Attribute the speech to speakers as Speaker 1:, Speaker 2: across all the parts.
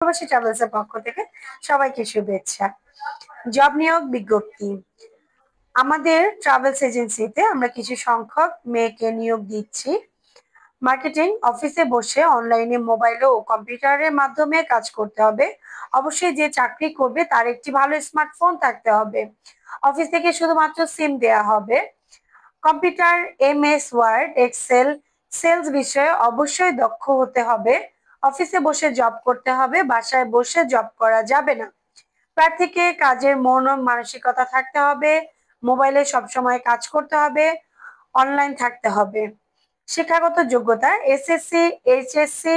Speaker 1: প্রবাসী ট্রাভেলস এর পক্ষ থেকে সবাইকে শুভেচ্ছা। জব নিয়োগ বিজ্ঞপ্তি। আমাদের ট্রাভেলস এজেন্সিতে আমরা কিছু সংখ্যক মেয়েকে নিয়োগ দিচ্ছি। মার্কেটিং অফিসে বসে অনলাইনে মোবাইল ও কম্পিউটারের মাধ্যমে কাজ করতে হবে। অবশ্যই যে চাকরি করবে তার একটি ভালো স্মার্টফোন থাকতে হবে। অফিস থেকে শুধুমাত্র সিম দেয়া হবে। Computer, MS word, excel, sales বিষয়ে অবশ্যই দক্ষ হতে হবে। অফিসে বসে জব করতে হবে, বাসায় বসে জব করা যাবে না। প্রার্থীকে কাজের মন ও মানসিকতা থাকতে হবে। মোবাইলে সবসময় কাজ করতে হবে। অনলাইন থাকতে হবে। শিক্ষাগত যোগ্যতা SSC, HSC,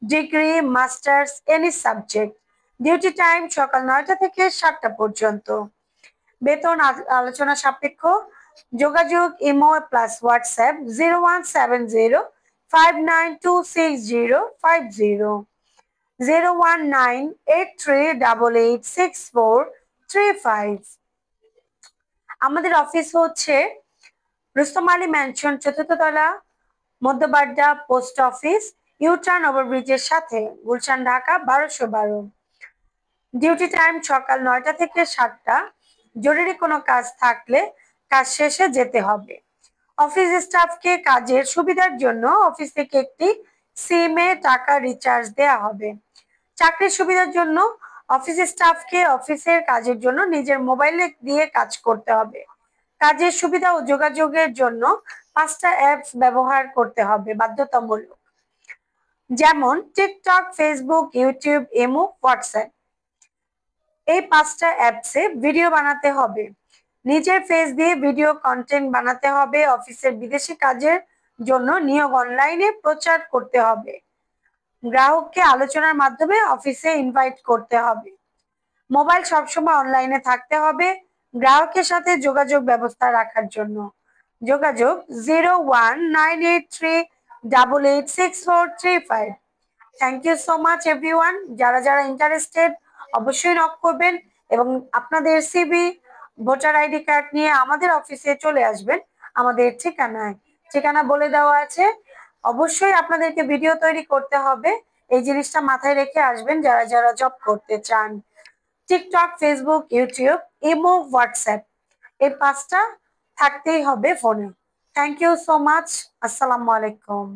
Speaker 1: degree, masters, any subject. Duty time সকাল 9টা থেকে 7টা পর্যন্ত। বেতন আলোচনা সাপেক্ষ। যোগাযোগ ইমো প্লাস হোয়াটসঅ্যাপ 017059260500 01983886435। আমাদের অফিস হচ্ছে রুস্তম আলী ম্যানশন, 4th তলা, মধ্যবাড্ডা পোস্ট অফিস, ইউটার্ন ওভারব্রিজের সাথে, গুলশান, ঢাকা 1212। ডিউটি টাইম সকাল 9টা থেকে 7টা। জরুরি কোনো কাজ থাকলে কাজ শেষে যেতে হবে। অফিস স্টাফকে কাজের সুবিধার জন্য অফিস থেকে একটি সিমে টাকা রিচার্জ দেয়া হবে। চাকরির সুবিধার জন্য অফিস স্টাফকে অফিসের কাজের জন্য নিজের মোবাইলে দিয়ে কাজ করতে হবে। কাজের সুবিধা ও যোগাযোগের জন্য 5টা অ্যাপস ব্যবহার করতে হবে বাধ্যতামূলক, যেমন TikTok, Facebook, YouTube, imo, WhatsApp. এই 5টা অ্যাপসে ভিডিও বানাতে হবে। নিজের ফেস দিয়ে ভিডিও কন্টেন্ট বানাতে হবে। অফিসের বিদেশি কাজের জন্য নিয়োগ অনলাইনে প্রচার করতে হবে। গ্রাহককে আলোচনার মাধ্যমে অফিসে ইনভাইট করতে হবে। মোবাইল সবসময় অনলাইনে থাকতে হবে গ্রাহকের সাথে যোগাযোগ ব্যবস্থা রাখার জন্য। যোগাযোগ 01983886435। Thank you so much everyone. যারা যারা ইন্টারেস্টেড অবশ্যই নক করবেন এবং আপনাদের সিভি, ভোটার আইডি কার্ড নিয়ে আমাদের অফিসে চলে আসবেন। আমাদের ঠিকানা বলে দেওয়া আছে। অবশ্যই আপনাদেরকে ভিডিও তৈরি করতে হবে। এই জিনিসটা মাথায় রেখে আসবেন যারা যারা জব করতে চান। TikTok, Facebook, YouTube, imo, WhatsApp, এই 5টা থাকতেই হবে ফোনে। Thank you so much. আসসালামু আলাইকুম।